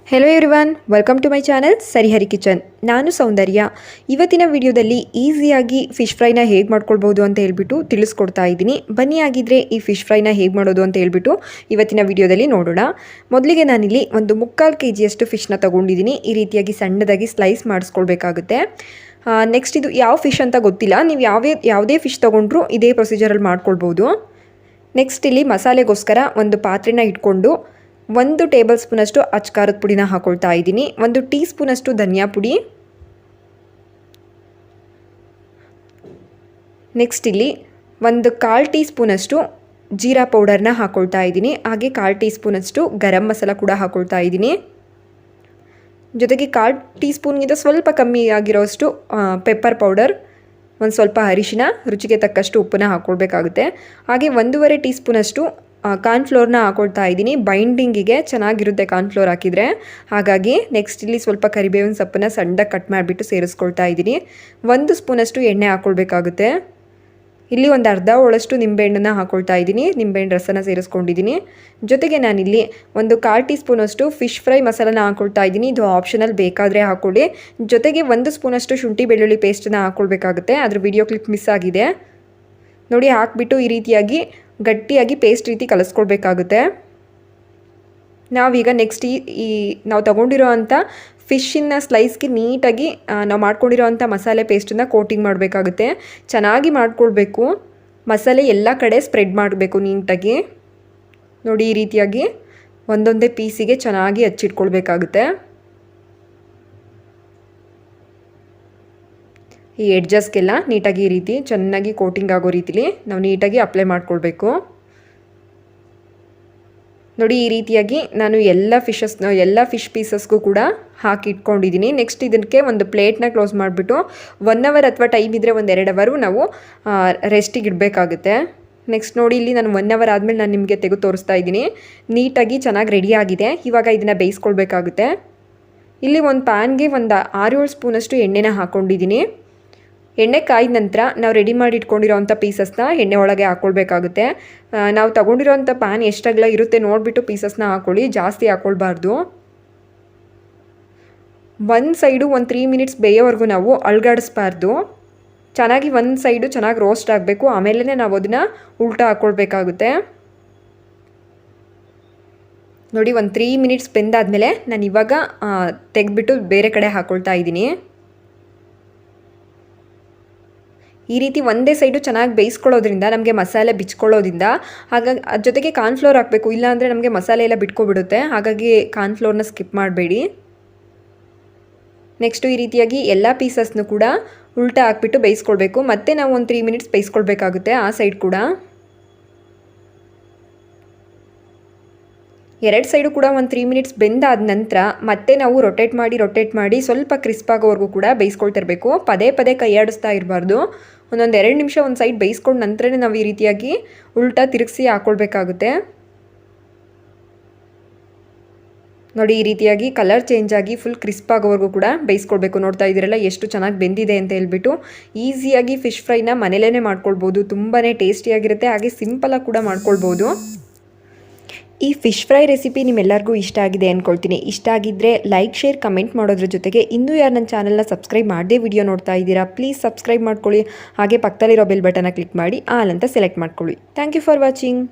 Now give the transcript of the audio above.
Hello everyone, welcome to my channel ಸರಿಹರಿ kitchen. ನಾನು ಸೌಂದರ್ಯ. ಇವತ್ತಿನ ವಿಡಿಯೋದಲ್ಲಿ ಈಸಿಯಾಗಿ ಫಿಶ್ ಫ್ರೈನ ಹೇಗೆ ಮಾಡ್ಕೊಳ್ಬೋದು ಅಂತ ಹೇಳ್ಬಿಟ್ಟು ತಿಳಿಸ್ಕೊಡ್ತಾ ಇದ್ದೀನಿ. ಬನ್ನಿ ಆಗಿದ್ರೆ ಈ ಫಿಶ್ ಫ್ರೈನ ಹೇಗೆ ಮಾಡೋದು ಅಂತ ಹೇಳ್ಬಿಟ್ಟು ಇವತ್ತಿನ ವಿಡಿಯೋದಲ್ಲಿ ನೋಡೋಣ. ಮೊದಲಿಗೆ ನಾನಿಲ್ಲಿ ಒಂದು 3/4 kg ಫಿಶ್ನ ತೊಗೊಂಡಿದ್ದೀನಿ. ಈ ರೀತಿಯಾಗಿ ಸಣ್ಣದಾಗಿ ಸ್ಲೈಸ್ ಮಾಡಿಸ್ಕೊಳ್ಬೇಕಾಗುತ್ತೆ. ನೆಕ್ಸ್ಟ್ ಇದು ಯಾವ ಫಿಶ್ ಅಂತ ಗೊತ್ತಿಲ್ಲ, ನೀವು ಯಾವುದೇ ಫಿಶ್ ತೊಗೊಂಡ್ರೂ ಇದೇ ಪ್ರೊಸೀಜರಲ್ಲಿ ಮಾಡ್ಕೊಳ್ಬೋದು. ನೆಕ್ಸ್ಟ್ ಇಲ್ಲಿ ಮಸಾಲೆಗೋಸ್ಕರ ಒಂದು ಪಾತ್ರೆನ ಇಟ್ಕೊಂಡು 1 ಟೇಬಲ್ ಸ್ಪೂನಷ್ಟು ಅಚ್ಕಾರದ ಪುಡಿನ ಹಾಕೊಳ್ತಾ ಇದ್ದೀನಿ. 1 ಟೀ ಸ್ಪೂನಷ್ಟು ಧನಿಯಾ ಪುಡಿ. ನೆಕ್ಸ್ಟ್ ಇಲ್ಲಿ 1/4 ಟೀ ಸ್ಪೂನಷ್ಟು ಜೀರಾ ಪೌಡರ್ನ ಹಾಕೊಳ್ತಾ ಇದ್ದೀನಿ. ಹಾಗೆ 1/4 ಟೀ ಸ್ಪೂನಷ್ಟು ಗರಂ ಮಸಾಲ ಕೂಡ ಹಾಕೊಳ್ತಾ ಇದ್ದೀನಿ. ಜೊತೆಗೆ 1/4 ಟೀ ಸ್ಪೂನ್ಗಿಂತ ಸ್ವಲ್ಪ ಕಮ್ಮಿ ಆಗಿರೋಷ್ಟು ಪೆಪ್ಪರ್ ಪೌಡರ್, ಒಂದು ಸ್ವಲ್ಪ ಅರಿಶಿನ, ರುಚಿಗೆ ತಕ್ಕಷ್ಟು ಉಪ್ಪನ್ನ ಹಾಕ್ಕೊಳ್ಬೇಕಾಗುತ್ತೆ. ಹಾಗೆ 1.5 ಟೀ ಸ್ಪೂನಷ್ಟು ಕಾರ್ನ್ಫ್ಲೋರ್ನ ಹಾಕೊಳ್ತಾ ಇದ್ದೀನಿ. ಬೈಂಡಿಂಗಿಗೆ ಚೆನ್ನಾಗಿರುತ್ತೆ ಕಾರ್ನ್ಫ್ಲೋರ್ ಹಾಕಿದರೆ, ಹಾಗಾಗಿ. ನೆಕ್ಸ್ಟ್ ಇಲ್ಲಿ ಸ್ವಲ್ಪ ಕರಿಬೇವಿನ ಸೊಪ್ಪನ್ನು ಸಣ್ಣದಾಗಿ ಕಟ್ ಮಾಡಿಬಿಟ್ಟು ಸೇರಿಸ್ಕೊಳ್ತಾ ಇದ್ದೀನಿ. 1 ಸ್ಪೂನಷ್ಟು ಎಣ್ಣೆ ಹಾಕ್ಕೊಳ್ಬೇಕಾಗುತ್ತೆ. ಇಲ್ಲಿ ಒಂದು ಅರ್ಧ ಹೋಳಷ್ಟು ನಿಂಬೆಹಣ್ಣನ್ನು ಹಾಕ್ಕೊಳ್ತಾ ಇದ್ದೀನಿ. ನಿಂಬೆಹಣ್ಣು ರಸನ ಸೇರಿಸ್ಕೊಂಡಿದ್ದೀನಿ. ಜೊತೆಗೆ ನಾನಿಲ್ಲಿ 1/4 ಟೀ ಸ್ಪೂನಷ್ಟು ಫಿಶ್ ಫ್ರೈ ಮಸಾಲನ ಹಾಕ್ಕೊಳ್ತಾ ಇದ್ದೀನಿ. ಇದು ಆಪ್ಷನಲ್, ಬೇಕಾದರೆ ಹಾಕ್ಕೊಳ್ಳಿ. ಜೊತೆಗೆ 1 ಸ್ಪೂನಷ್ಟು ಶುಂಠಿ ಬೆಳ್ಳುಳ್ಳಿ ಪೇಸ್ಟನ್ನು ಹಾಕ್ಕೊಳ್ಬೇಕಾಗುತ್ತೆ. ಅದ್ರ ವಿಡಿಯೋ ಕ್ಲಿಪ್ ಮಿಸ್ ಆಗಿದೆ ನೋಡಿ. ಹಾಕ್ಬಿಟ್ಟು ಈ ರೀತಿಯಾಗಿ ಗಟ್ಟಿಯಾಗಿ ಪೇಸ್ಟ್ ರೀತಿ ಕಲಿಸ್ಕೊಳ್ಬೇಕಾಗುತ್ತೆ. ನಾವೀಗ ನೆಕ್ಸ್ಟ್ ನಾವು ತೊಗೊಂಡಿರೋ ಅಂಥ ಫಿಶ್ಶಿನ ಸ್ಲೈಸ್ಗೆ ನೀಟಾಗಿ ನಾವು ಮಾಡ್ಕೊಂಡಿರೋ ಅಂಥ ಮಸಾಲೆ ಪೇಸ್ಟನ್ನು ಕೋಟಿಂಗ್ ಮಾಡಬೇಕಾಗುತ್ತೆ. ಚೆನ್ನಾಗಿ ಮಾಡ್ಕೊಳ್ಬೇಕು. ಮಸಾಲೆ ಎಲ್ಲ ಕಡೆ ಸ್ಪ್ರೆಡ್ ಮಾಡಬೇಕು ನೀಟಾಗಿ ನೋಡಿ. ಈ ರೀತಿಯಾಗಿ ಒಂದೊಂದೇ ಪೀಸಿಗೆ ಚೆನ್ನಾಗಿ ಹಚ್ಚಿಟ್ಕೊಳ್ಬೇಕಾಗುತ್ತೆ. ಈ ಎಡ್ಜಸ್ಗೆಲ್ಲ ನೀಟಾಗಿ ಈ ರೀತಿ ಚೆನ್ನಾಗಿ ಕೋಟಿಂಗ್ ಆಗೋ ರೀತಿಲಿ ನಾವು ನೀಟಾಗಿ ಅಪ್ಲೈ ಮಾಡ್ಕೊಳ್ಬೇಕು ನೋಡಿ. ಈ ರೀತಿಯಾಗಿ ನಾನು ಎಲ್ಲ ಫಿಶ್ ಪೀಸಸ್ಗೂ ಕೂಡ ಹಾಕಿ ಇಟ್ಕೊಂಡಿದ್ದೀನಿ. ನೆಕ್ಸ್ಟ್ ಇದಕ್ಕೆ ಒಂದು ಪ್ಲೇಟ್ನ ಕ್ಲೋಸ್ ಮಾಡಿಬಿಟ್ಟು 1 ಅವರ್ ಅಥವಾ ಟೈಮ್ ಇದ್ದರೆ 1-2 ಅವರು ನಾವು ರೆಸ್ಟಿಗೆ ಇಡಬೇಕಾಗುತ್ತೆ. ನೆಕ್ಸ್ಟ್ ನೋಡಿ, ಇಲ್ಲಿ ನಾನು 1 ಅವರ್ ಆದಮೇಲೆ ನಾನು ನಿಮಗೆ ತೆಗೆದು ತೋರಿಸ್ತಾ ಇದ್ದೀನಿ. ನೀಟಾಗಿ ಚೆನ್ನಾಗಿ ರೆಡಿ ಆಗಿದೆ. ಇವಾಗ ಇದನ್ನು ಬೇಯಿಸ್ಕೊಳ್ಬೇಕಾಗುತ್ತೆ. ಇಲ್ಲಿ ಒಂದು ಪ್ಯಾನ್ಗೆ ಒಂದು 6-7 ಸ್ಪೂನಷ್ಟು ಎಣ್ಣೆನ ಹಾಕ್ಕೊಂಡಿದ್ದೀನಿ. ಎಣ್ಣೆ ಕಾಯ್ದ ನಂತರ ನಾವು ರೆಡಿ ಮಾಡಿ ಇಟ್ಕೊಂಡಿರೋವಂಥ ಪೀಸಸ್ನ ಎಣ್ಣೆ ಒಳಗೆ ಹಾಕ್ಕೊಳ್ಬೇಕಾಗುತ್ತೆ. ನಾವು ತೊಗೊಂಡಿರೋವಂಥ ಪ್ಯಾನ್ ಎಷ್ಟಾಗಲ ಇರುತ್ತೆ ನೋಡಿಬಿಟ್ಟು ಪೀಸಸ್ನ ಹಾಕ್ಕೊಳ್ಳಿ, ಜಾಸ್ತಿ ಹಾಕ್ಕೊಳ್ಬಾರ್ದು. ಒಂದು ಸೈಡು ಒಂದು 3 ಮಿನಿಟ್ಸ್ ಬೇಯೋವರೆಗೂ ನಾವು ಅಳ್ಗಾಡಿಸ್ಬಾರ್ದು. ಚೆನ್ನಾಗಿ ಒಂದು ಸೈಡು ಚೆನ್ನಾಗಿ ರೋಸ್ಟ್ ಆಗಬೇಕು. ಆಮೇಲೆ ನಾವು ಅದನ್ನು ಉಲ್ಟಾ ಹಾಕ್ಕೊಳ್ಬೇಕಾಗುತ್ತೆ ನೋಡಿ. ಒಂದು 3 ಮಿನಿಟ್ಸ್ ಬೆಂದಾದಮೇಲೆ ನಾನು ಇವಾಗ ತೆಗೆದ್ಬಿಟ್ಟು ಬೇರೆ ಕಡೆ ಹಾಕ್ಕೊಳ್ತಾ ಇದ್ದೀನಿ. ಈ ರೀತಿ ಒಂದೇ ಸೈಡು ಚೆನ್ನಾಗಿ ಬೇಯಿಸ್ಕೊಳ್ಳೋದ್ರಿಂದ ನಮಗೆ ಮಸಾಲೆ ಬಿಚ್ಕೊಳ್ಳೋದ್ರಿಂದ, ಹಾಗಾಗಿ ಅದ್ರ ಜೊತೆಗೆ ಕಾರ್ನ್ಫ್ಲೋರ್ ಹಾಕಬೇಕು, ಇಲ್ಲಾಂದರೆ ನಮಗೆ ಮಸಾಲೆ ಎಲ್ಲ ಬಿಟ್ಕೊಬಿಡುತ್ತೆ. ಹಾಗಾಗಿ ಕಾರ್ನ್ಫ್ಲೋರ್ನ ಸ್ಕಿಪ್ ಮಾಡಬೇಡಿ. ನೆಕ್ಸ್ಟು ಈ ರೀತಿಯಾಗಿ ಎಲ್ಲ ಪೀಸಸ್ನು ಕೂಡ ಉಲ್ಟಾ ಹಾಕ್ಬಿಟ್ಟು ಬೇಯಿಸ್ಕೊಳ್ಬೇಕು. ಮತ್ತೆ ನಾವು ಒಂದು 3 ಮಿನಿಟ್ಸ್ ಬೇಯಿಸ್ಕೊಳ್ಬೇಕಾಗುತ್ತೆ ಆ ಸೈಡ್ ಕೂಡ. 2 ಸೈಡು ಕೂಡ ಒಂದು 3 ಮಿನಿಟ್ಸ್ ಬೆಂದಾದ ನಂತರ ಮತ್ತೆ ನಾವು ರೊಟೇಟ್ ಮಾಡಿ ಸ್ವಲ್ಪ ಕ್ರಿಸ್ಪ್ ಆಗೋವರೆಗೂ ಕೂಡ ಬೇಯಿಸ್ಕೊಳ್ತಿರ್ಬೇಕು. ಪದೇ ಪದೇ ಕೈ ಆಡಿಸ್ತಾ ಇರಬಾರ್ದು. ಒಂದೊಂದು 2 ನಿಮಿಷ ಒಂದು ಸೈಡ್ ಬೇಯಿಸ್ಕೊಂಡು ನಂತರನೇ ನಾವು ಈ ರೀತಿಯಾಗಿ ಉಲ್ಟಾ ತಿರುಗಿಸಿ ಹಾಕ್ಕೊಳ್ಬೇಕಾಗುತ್ತೆ ನೋಡಿ. ಈ ರೀತಿಯಾಗಿ ಕಲರ್ ಚೇಂಜ್ ಆಗಿ ಫುಲ್ ಕ್ರಿಸ್ಪ್ ಆಗೋವರೆಗೂ ಕೂಡ ಬೇಯಿಸ್ಕೊಳ್ಬೇಕು. ನೋಡ್ತಾ ಇದ್ದೀರಲ್ಲ ಎಷ್ಟು ಚೆನ್ನಾಗಿ ಬೆಂದಿದೆ ಅಂತ ಹೇಳ್ಬಿಟ್ಟು. ಈಸಿಯಾಗಿ ಫಿಶ್ ಫ್ರೈನ ಮನೇಲೇ ಮಾಡ್ಕೊಳ್ಬೋದು. ತುಂಬಾ ಟೇಸ್ಟಿಯಾಗಿರುತ್ತೆ. ಹಾಗೆ ಸಿಂಪಲಾಗಿ ಕೂಡ ಮಾಡ್ಕೊಳ್ಬೋದು. ಈ ಫಿಶ್ ಫ್ರೈ ರೆಸಿಪಿ ನಿಮ್ಮೆಲ್ಲರಿಗೂ ಇಷ್ಟ ಆಗಿದೆ ಅಂದ್ಕೊಳ್ತೀನಿ. ಇಷ್ಟ ಆಗಿದ್ದರೆ ಲೈಕ್, ಶೇರ್, ಕಮೆಂಟ್ ಮಾಡೋದ್ರ ಜೊತೆಗೆ ಇನ್ನೂ ಯಾರು ನನ್ನ ಚಾನಲ್ನ ಸಬ್ಸ್ಕ್ರೈಬ್ ಮಾಡದೆ ವಿಡಿಯೋ ನೋಡ್ತಾ ಇದ್ದೀರಾ, ಪ್ಲೀಸ್ ಸಬ್ಸ್ಕ್ರೈಬ್ ಮಾಡ್ಕೊಳ್ಳಿ. ಹಾಗೆ ಪಕ್ಕದಲ್ಲಿರೋ ಬೆಲ್ ಬಟನ್ನ ಕ್ಲಿಕ್ ಮಾಡಿ ಆಲ್ ಅಂತ ಸೆಲೆಕ್ಟ್ ಮಾಡ್ಕೊಳ್ಳಿ. Thank you for watching.